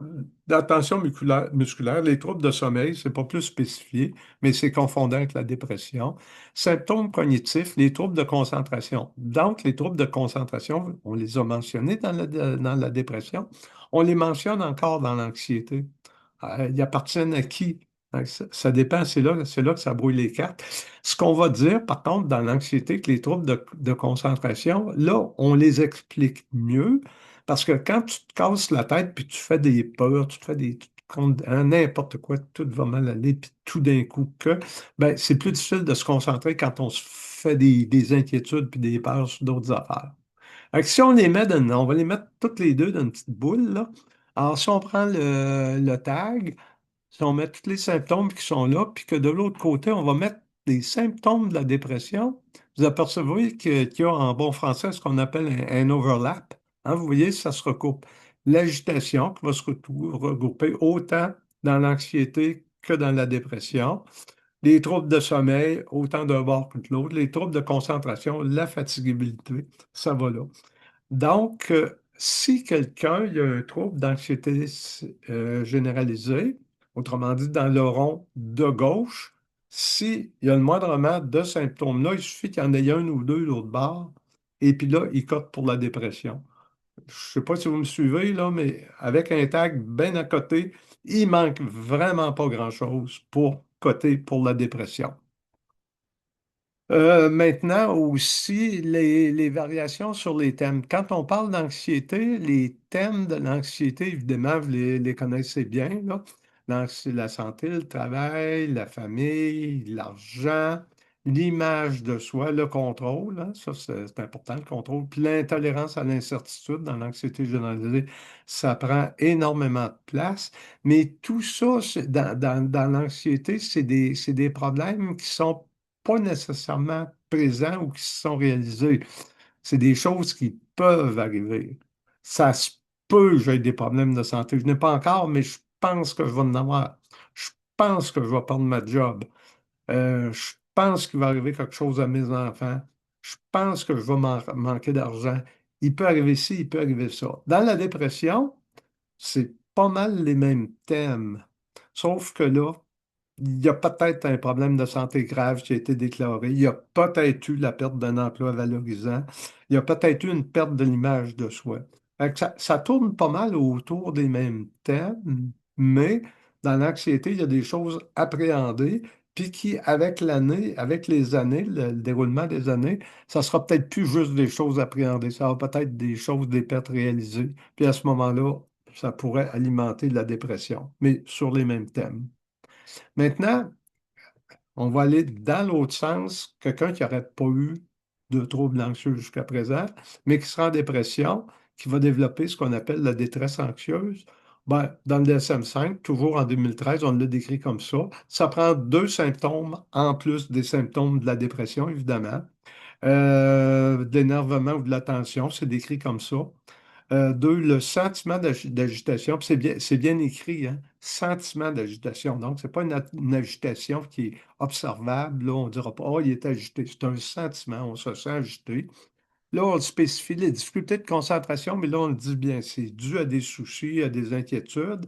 la tension musculaire, les troubles de sommeil, c'est pas plus spécifié, mais c'est confondant avec la dépression. Symptômes cognitifs, les troubles de concentration. Donc, les troubles de concentration, on les a mentionnés dans la dépression, on les mentionne encore dans l'anxiété. Ils appartiennent à qui? Ça dépend, c'est là que ça brouille les cartes. Ce qu'on va dire, par contre, dans l'anxiété, que les troubles de concentration, là, on les explique mieux parce que quand tu te casses la tête puis tu fais des peurs, tu te fais des tu te comptes à n'importe quoi, tout va mal aller, puis tout d'un coup ben, c'est plus difficile de se concentrer quand on se fait des inquiétudes puis des peurs sur d'autres affaires. Fait que si on va les mettre toutes les deux dans une petite boule, là. Alors, si on prend le tag, si on met tous les symptômes qui sont là, puis que de l'autre côté, on va mettre les symptômes de la dépression, vous apercevez qu'il y a en bon français ce qu'on appelle un overlap. Hein, vous voyez, ça se recoupe. L'agitation qui va se regrouper autant dans l'anxiété que dans la dépression. Les troubles de sommeil, autant d'un bord que de l'autre. Les troubles de concentration, la fatigabilité, ça va là. Donc, si quelqu'un il y a un trouble d'anxiété généralisée, autrement dit dans le rond de gauche, s'il y a le moindrement de symptômes-là, il suffit qu'il y en ait un ou deux l'autre bord, et puis là, il cote pour la dépression. Je ne sais pas si vous me suivez, là, mais avec un tag bien à côté, il manque vraiment pas grand-chose pour coter pour la dépression. Maintenant aussi, les variations sur les thèmes. Quand on parle d'anxiété, les thèmes de l'anxiété, évidemment, vous les connaissez bien, là. La santé, le travail, la famille, l'argent, l'image de soi, le contrôle, hein, ça c'est important, le contrôle, puis l'intolérance à l'incertitude dans l'anxiété généralisée, ça prend énormément de place. Mais tout ça, dans l'anxiété, c'est des problèmes qui sont pas nécessairement présents ou qui se sont réalisés. C'est des choses qui peuvent arriver. Ça se peut que j'ai des problèmes de santé. Je n'ai pas encore, mais je pense que je vais en avoir. Je pense que je vais perdre ma job. Je pense qu'il va arriver quelque chose à mes enfants. Je pense que je vais manquer d'argent. Il peut arriver ci, il peut arriver ça. Dans la dépression, c'est pas mal les mêmes thèmes. Sauf que là, il y a peut-être un problème de santé grave qui a été déclaré. Il y a peut-être eu la perte d'un emploi valorisant. Il y a peut-être eu une perte de l'image de soi. Fait que ça tourne pas mal autour des mêmes thèmes, mais dans l'anxiété, il y a des choses appréhendées, puis qui, avec l'année, avec les années, le déroulement des années, ça sera peut-être plus juste des choses appréhendées. Ça va peut-être des choses, des pertes réalisées. Puis à ce moment-là, ça pourrait alimenter la dépression, mais sur les mêmes thèmes. Maintenant, on va aller dans l'autre sens. Quelqu'un qui n'aurait pas eu de troubles anxieux jusqu'à présent, mais qui sera en dépression, qui va développer ce qu'on appelle la détresse anxieuse. Ben, dans le DSM-5, toujours en 2013, on l'a décrit comme ça. Ça prend deux symptômes en plus des symptômes de la dépression, évidemment. De l'énervement ou de la tension, c'est décrit comme ça. Deux, le sentiment d'agitation, puis c'est bien écrit, hein? Sentiment d'agitation. Donc, ce n'est pas une agitation qui est observable. Là, on ne dira pas, oh, il est agité. C'est un sentiment, on se sent agité. Là, on spécifie les difficultés de concentration, mais là, on le dit bien, c'est dû à des soucis, à des inquiétudes.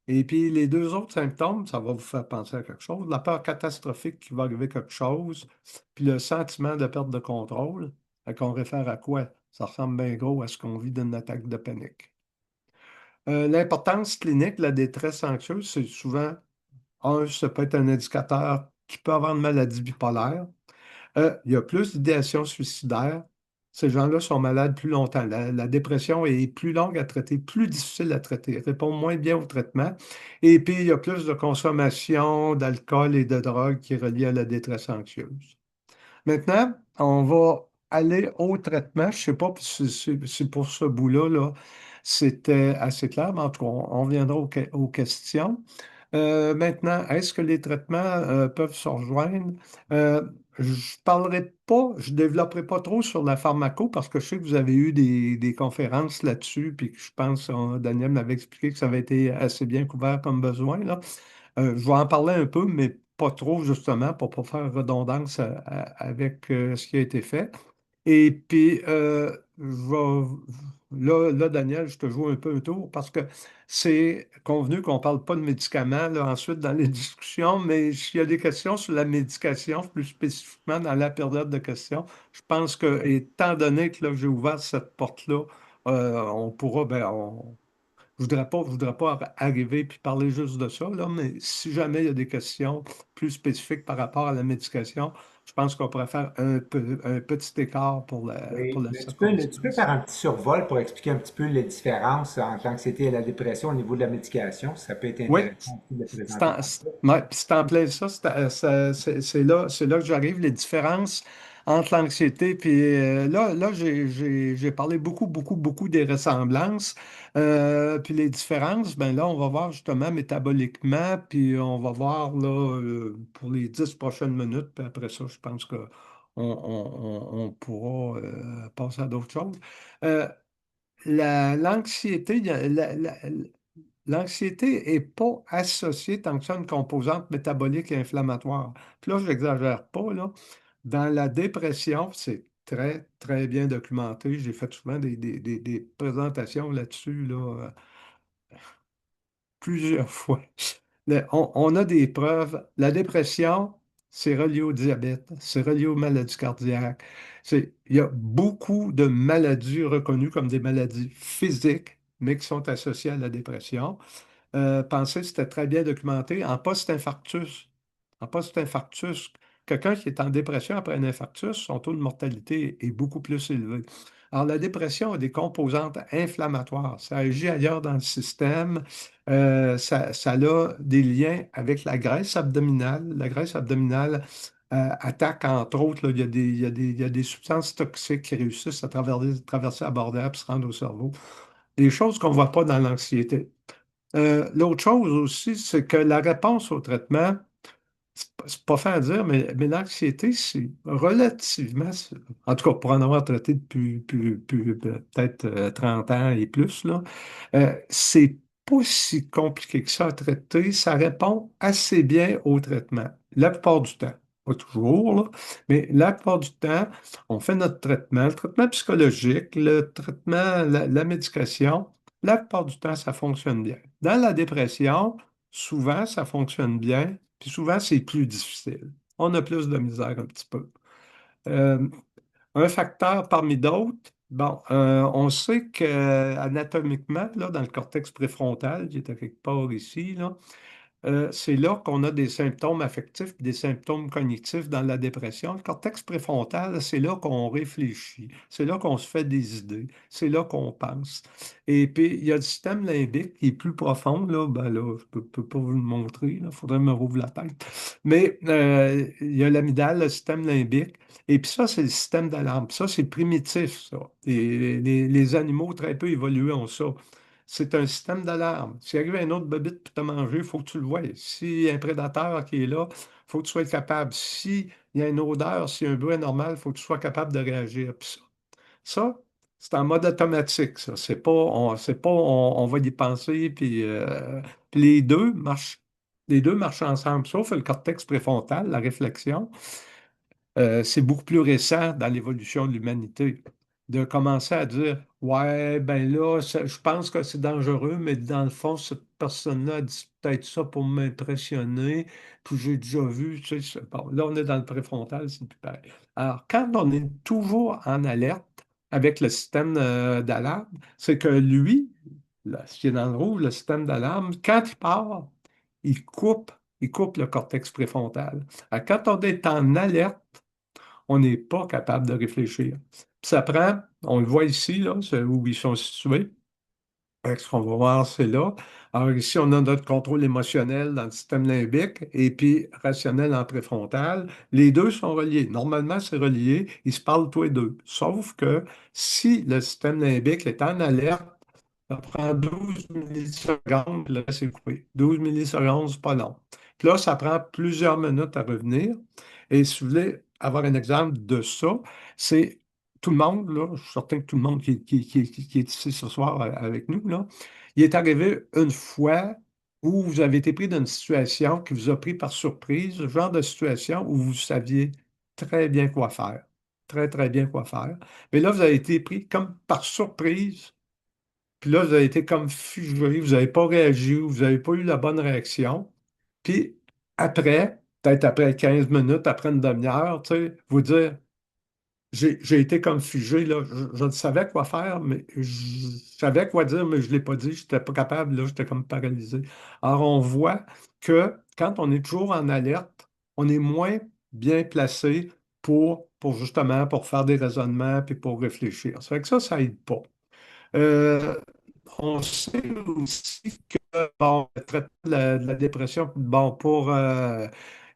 Et puis, les deux autres symptômes, ça va vous faire penser à quelque chose. La peur catastrophique qui va arriver quelque chose, puis le sentiment de perte de contrôle. Qu'on réfère à quoi? Ça ressemble bien gros à ce qu'on vit d'une attaque de panique. L'importance clinique de la détresse anxieuse, c'est souvent, ça peut être un indicateur qui peut avoir une maladie bipolaire. Il y a plus d'idéation suicidaire. Ces gens-là sont malades plus longtemps. La dépression est plus longue à traiter, plus difficile à traiter, répond moins bien au traitement. Et puis, il y a plus de consommation d'alcool et de drogue qui est reliée à la détresse anxieuse. Maintenant, on va aller au traitement. Je ne sais pas si pour ce bout-là, là, c'était assez clair, mais en tout cas, on viendra aux questions. Maintenant, est-ce que les traitements peuvent se rejoindre? Euh, je ne parlerai pas, je ne développerai pas trop sur la pharmaco parce que je sais que vous avez eu des conférences là-dessus, puis que je pense, Daniel m'avait expliqué que ça avait été assez bien couvert comme besoin, là. Je vais en parler un peu, mais pas trop, justement, pour ne pas faire redondance avec ce qui a été fait. Et puis, là, Daniel, je te joue un peu un tour parce que c'est convenu qu'on ne parle pas de médicaments là, ensuite dans les discussions, mais s'il y a des questions sur la médication, plus spécifiquement dans la période de questions, je pense que, étant donné que là, j'ai ouvert cette porte-là, on pourra, je voudrais pas arriver puis parler juste de ça, là, mais si jamais il y a des questions plus spécifiques par rapport à la médication, je pense qu'on pourrait faire un petit écart pour Oui, la mais tu peux circonstance. faire un petit survol pour expliquer un petit peu les différences entre l'anxiété et la dépression au niveau de la médication. Ça peut être Oui, intéressant aussi de c'est présenter en, comme c'est- ça. ouais, puis c'est en plein ça, c'est là que j'arrive, les différences. entre l'anxiété, puis là j'ai parlé beaucoup des ressemblances, puis les différences, ben là, on va voir justement métaboliquement, puis on va voir là pour les 10 prochaines minutes, puis après ça, je pense que on pourra passer à d'autres choses. Euh, l'anxiété, l'anxiété n'est pas associée tant que ça à une composante métabolique et inflammatoire. Puis là, je n'exagère pas, là. Dans la dépression, c'est très bien documenté. J'ai fait souvent des présentations là-dessus, là, plusieurs fois. On a des preuves. La dépression, c'est relié au diabète, c'est relié aux maladies cardiaques. Il y a beaucoup de maladies reconnues comme des maladies physiques, mais qui sont associées à la dépression. Pensez, c'était très bien documenté. En post-infarctus, quelqu'un qui est en dépression après un infarctus, son taux de mortalité est beaucoup plus élevé. Alors, la dépression a des composantes inflammatoires. Ça agit ailleurs dans le système. Ça a des liens avec la graisse abdominale. La graisse abdominale attaque, entre autres, là, il y a des substances toxiques qui réussissent à traverser la barrière et se rendre au cerveau. Des choses qu'on ne voit pas dans l'anxiété. L'autre chose aussi, c'est que la réponse au traitement, c'est pas fait à dire, mais l'anxiété, c'est relativement, en tout cas pour en avoir traité depuis peut-être 30 ans et plus, là, c'est pas si compliqué que ça à traiter. Ça répond assez bien au traitement. La plupart du temps. Pas toujours, là, mais la plupart du temps, on fait notre traitement, le traitement psychologique, le traitement, la médication. La plupart du temps, ça fonctionne bien. Dans la dépression, souvent, ça fonctionne bien, puis souvent, c'est plus difficile. On a plus de misère un petit peu. Euh, un facteur parmi d'autres, bon, on sait qu'anatomiquement, là, dans le cortex préfrontal, qui est à quelque part ici, là, c'est là qu'on a des symptômes affectifs, des symptômes cognitifs dans la dépression. Le cortex préfrontal, c'est là qu'on réfléchit, c'est là qu'on se fait des idées, c'est là qu'on pense. Et puis, il y a le système limbique qui est plus profond, là, ben là, je ne peux pas vous le montrer, il faudrait me rouvre la tête. Mais il y a l'amygdale, le système limbique, et puis ça, c'est le système d'alarme. Ça, c'est primitif, ça. Et les animaux très peu évolués ont ça. C'est un système d'alarme. S'il arrive un autre bébite pour te manger, il faut que tu le voies. S'il y a un prédateur qui est là, il faut que tu sois capable. S'il y a une odeur, s'il y a un bruit anormal, il faut que tu sois capable de réagir. Puis ça, c'est en mode automatique, ça. C'est pas on va y penser, puis les deux marchent ensemble, sauf le cortex préfrontal, la réflexion. C'est beaucoup plus récent dans l'évolution de l'humanité, de commencer à dire, ouais, ben là, je pense que c'est dangereux, mais dans le fond, cette personne-là a dit peut-être ça pour m'impressionner, puis j'ai déjà vu, tu sais, bon, là, on est dans le préfrontal, c'est plus pareil. Alors, quand on est toujours en alerte avec le système d'alarme, c'est que lui, là, ce qui est dans le rouge, le système d'alarme, quand il part, il coupe, il coupe le cortex préfrontal. Alors, quand on est en alerte, on n'est pas capable de réfléchir. Puis ça prend, on le voit ici, là, c'est où ils sont situés. Ce qu'on va voir, c'est là. Alors ici, on a notre contrôle émotionnel dans le système limbique et puis rationnel en préfrontal. Les deux sont reliés. Normalement, c'est relié. Ils se parlent tous les deux. Sauf que si le système limbique est en alerte, ça prend 12 millisecondes, puis là, c'est coupé. 12 millisecondes, c'est pas long. Puis là, ça prend plusieurs minutes à revenir. Et si vous voulez avoir un exemple de ça, c'est tout le monde, là, je suis certain que tout le monde qui est ici ce soir avec nous, là, il est arrivé une fois où vous avez été pris dans une situation qui vous a pris par surprise, le genre de situation où vous saviez très bien quoi faire, très bien quoi faire. Mais là, vous avez été pris comme par surprise, puis là, vous avez été comme figé, vous n'avez pas réagi, vous n'avez pas eu la bonne réaction. Puis après, peut-être après 15 minutes, après une demi-heure, tu sais, vous dire, j'ai été comme figé, là. Je savais quoi faire, mais je savais quoi dire, mais je ne l'ai pas dit. Je n'étais pas capable, là. J'étais comme paralysé. Alors, on voit que quand on est toujours en alerte, on est moins bien placé pour justement, pour faire des raisonnements puis pour réfléchir. Ça fait que ça aide pas. Euh, on sait aussi que, bon, le traitement de la dépression, bon,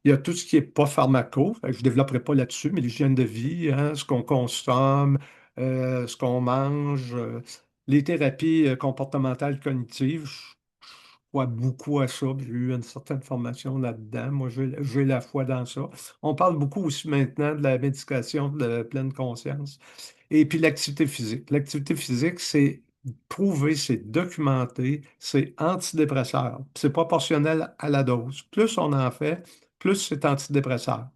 Il y a tout ce qui n'est pas pharmaco. Fait que je ne développerai pas là-dessus, mais l'hygiène de vie, hein, ce qu'on consomme, ce qu'on mange, les thérapies comportementales cognitives. Je crois beaucoup à ça. J'ai eu une certaine formation là-dedans. Moi, j'ai la foi dans ça. On parle beaucoup aussi maintenant de la médication de pleine conscience. Et puis l'activité physique. L'activité physique, c'est prouvé, c'est documenté, c'est antidépresseur. C'est proportionnel à la dose. Plus on en fait, plus c'est antidépresseur.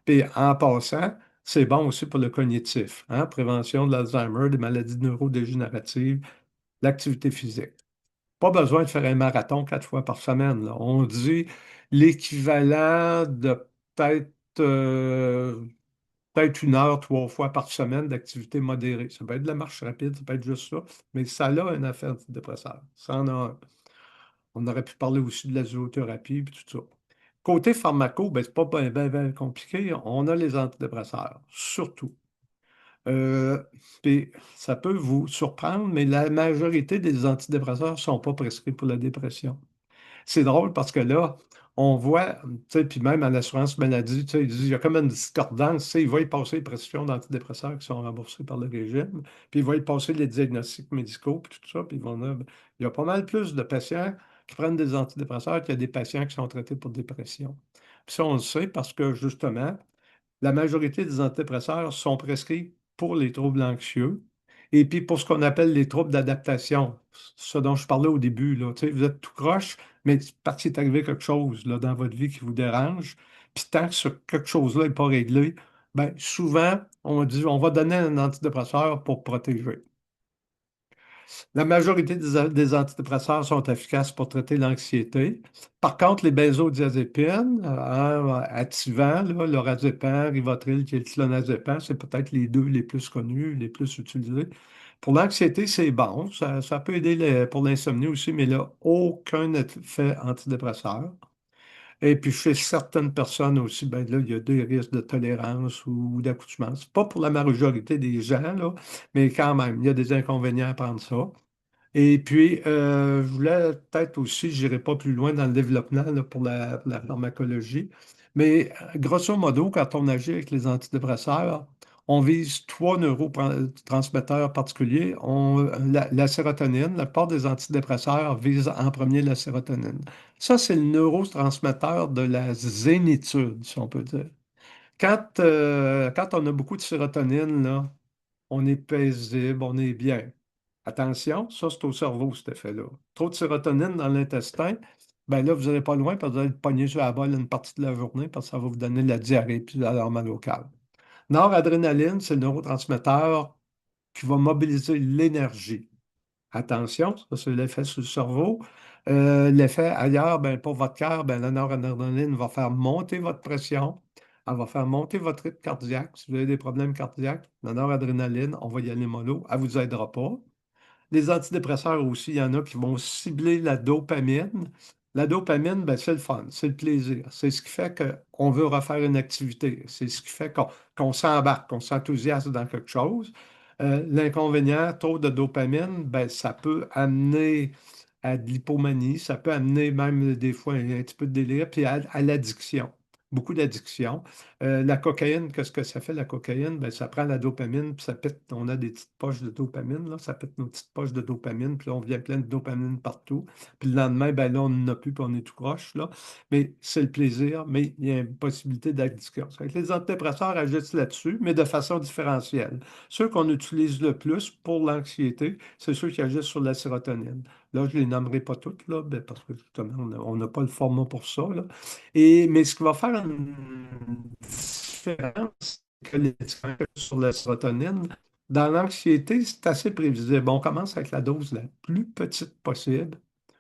Puis en passant, c'est bon aussi pour le cognitif, hein? Prévention de l'Alzheimer, des maladies neurodégénératives, l'activité physique. Pas besoin de faire un marathon 4 fois par semaine, là. On dit l'équivalent de peut-être peut-être 1 heure, 3 fois par semaine d'activité modérée. Ça peut être de la marche rapide, ça peut être juste ça, mais ça a un effet antidépresseur. Ça en a un. On aurait pu parler aussi de la zoothérapie et tout ça. Côté pharmaco, ben, c'est pas bien compliqué. On a les antidépresseurs, surtout. Euh, Puis ça peut vous surprendre, mais la majorité des antidépresseurs ne sont pas prescrits pour la dépression. C'est drôle parce que là, on voit, tu sais, puis même à l'assurance maladie, tu sais, ils disent, il y a comme une discordance, tu sais, ils vont y passer les prescriptions d'antidépresseurs qui sont remboursées par le régime, puis ils vont y passer les diagnostics médicaux, puis tout ça, puis ils vont dire, ben, il y a pas mal plus de patients qui prennent des antidépresseurs qu'il y a des patients qui sont traités pour dépression. Puis ça, on le sait parce que justement, la majorité des antidépresseurs sont prescrits pour les troubles anxieux et puis pour ce qu'on appelle les troubles d'adaptation, ce dont je parlais au début, là. Tu sais, vous êtes tout croche, mais c'est parce qu'il est arrivé quelque chose là, dans votre vie qui vous dérange. Puis tant que quelque chose-là n'est pas réglé, ben, souvent, on dit on va donner un antidépresseur pour protéger. La majorité des antidépresseurs sont efficaces pour traiter l'anxiété. Par contre, les benzodiazépines, Ativan, là, lorazépam, Rivotril, qui est le clonazepam, c'est peut-être les deux les plus connus, les plus utilisés. Pour l'anxiété, c'est bon. Ça peut aider pour l'insomnie aussi, mais il n'a aucun effet antidépresseur. Et puis, chez certaines personnes aussi, ben là, il y a des risques de tolérance ou d'accoutumance. Pas pour la majorité des gens, là, mais quand même, il y a des inconvénients à prendre ça. Et puis, je voulais peut-être aussi, je n'irai pas plus loin dans le développement là, pour la pharmacologie, mais grosso modo, quand on agit avec les antidépresseurs, on vise 3 neurotransmetteurs particuliers. La sérotonine, la part des antidépresseurs vise en premier la sérotonine. Ça, c'est le neurotransmetteur de la zénitude, si on peut dire. Quand on a beaucoup de sérotonine, là, on est paisible, on est bien. Attention, ça, c'est au cerveau, cet effet-là. Trop de sérotonine dans l'intestin, ben là, vous n'irez pas loin parce que vous allez être pogné sur la balle une partie de la journée parce que ça va vous donner de la diarrhée puis de la mal au cœur. Noradrénaline, c'est le neurotransmetteur qui va mobiliser l'énergie. Attention, ça, c'est l'effet sur le cerveau. L'effet ailleurs, ben, pour votre cœur, ben, la noradrénaline va faire monter votre pression. Elle va faire monter votre rythme cardiaque. Si vous avez des problèmes cardiaques, la noradrénaline, on va y aller mollo, elle ne vous aidera pas. Les antidépresseurs aussi, il y en a qui vont cibler la dopamine. La dopamine, ben, c'est le fun, c'est le plaisir. C'est ce qui fait qu'on veut refaire une activité. C'est ce qui fait qu'on s'embarque, qu'on s'enthousiasme dans quelque chose. L'inconvénient, trop de dopamine, ben, ça peut amener à de l'hypomanie, ça peut amener même des fois un petit peu de délire, puis à l'addiction. Beaucoup d'addiction. La cocaïne, qu'est-ce que ça fait, la cocaïne? Ben, ça prend la dopamine, puis ça pète. On a des petites poches de dopamine, là, ça pète nos petites poches de dopamine, puis là, on vient plein de dopamine partout. Puis le lendemain, ben là, on n'en a plus, puis on est tout croche, là. Mais c'est le plaisir, mais il y a une possibilité d'addiction. Ça fait que les antidépresseurs agissent là-dessus, mais de façon différentielle. Ceux qu'on utilise le plus pour l'anxiété, c'est ceux qui agissent sur la sérotonine. Là, je ne les nommerai pas toutes, là, ben, parce que justement, on n'a pas le format pour ça, là. Mais ce qui va faire une différence, c'est que les médicaments sur la sérotonine, dans l'anxiété, c'est assez prévisible. On commence avec la dose la plus petite possible,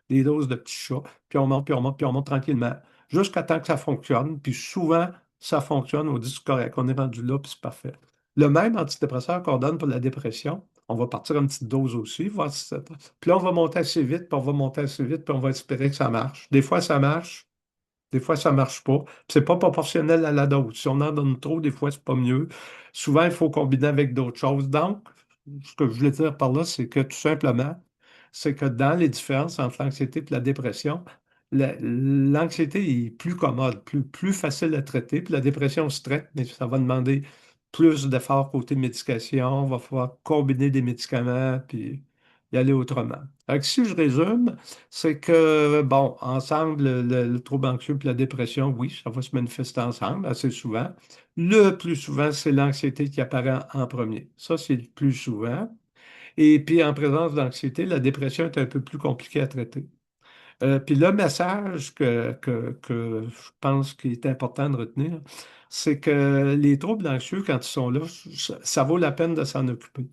des doses de petits chats, puis on monte, puis on monte, puis on monte tranquillement, jusqu'à temps que ça fonctionne. Puis souvent, ça fonctionne, on dit c'est correct, on est rendu là, puis c'est parfait. Le même antidépresseur qu'on donne pour la dépression, on va partir une petite dose aussi, voir si ça... Puis là, on va monter assez vite, puis on va monter assez vite, puis on va espérer que ça marche. Des fois, ça marche. Des fois, ça ne marche pas. Puis c'est pas proportionnel à la dose. Si on en donne trop, des fois, c'est pas mieux. Souvent, il faut combiner avec d'autres choses. Donc, ce que je voulais dire par là, c'est que tout simplement, c'est que dans les différences entre l'anxiété et la dépression, l'anxiété est plus commode, plus facile à traiter. Puis la dépression se traite, mais ça va demander plus d'efforts côté médication. Il va falloir combiner des médicaments, puis y aller autrement. Alors, si je résume, c'est que, bon, ensemble, le trouble anxieux et la dépression, oui, ça va se manifester ensemble assez souvent. Le plus souvent, c'est l'anxiété qui apparaît en premier. Ça, c'est le plus souvent. Et puis, en présence d'anxiété, la dépression est un peu plus compliquée à traiter. Puis le message que je pense qu'il est important de retenir, c'est que les troubles anxieux, quand ils sont là, ça vaut la peine de s'en occuper.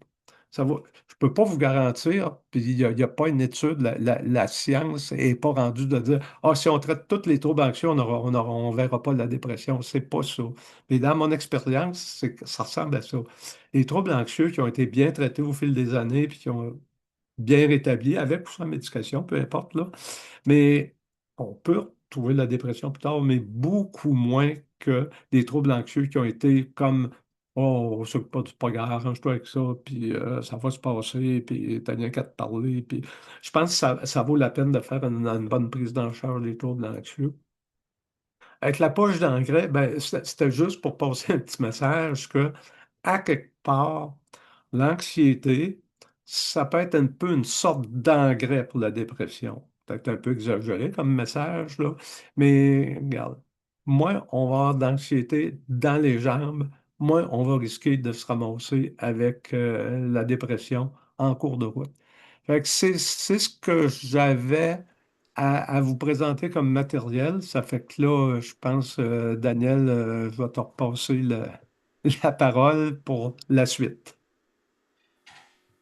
Je ne peux pas vous garantir, puis il y a pas une étude, la science n'est pas rendue de dire, ah, si on traite tous les troubles anxieux, on verra pas la dépression. C'est pas ça. Mais dans mon expérience, ça ressemble à ça. Les troubles anxieux qui ont été bien traités au fil des années, puis qui ont bien rétabli, avec ou sans médication, peu importe, là, mais on peut trouver la dépression plus tard, mais beaucoup moins que des troubles anxieux qui ont été comme oh, c'est pas grave, arrange-toi avec ça, puis ça va se passer, puis t'as rien qu'à te parler. Puis je pense que ça vaut la peine de faire une bonne prise en charge des troubles anxieux. Avec la poche d'engrais, ben, c'était juste pour passer un petit message que, à quelque part, l'anxiété, ça peut être un peu une sorte d'engrais pour la dépression. Peut-être un peu exagéré comme message, là, mais regarde, moins on va avoir d'anxiété dans les jambes, moins on va risquer de se ramasser avec la dépression en cours de route. Fait que c'est ce que j'avais à vous présenter comme matériel. Ça fait que là, je pense, Daniel, je vais te repasser la parole pour la suite.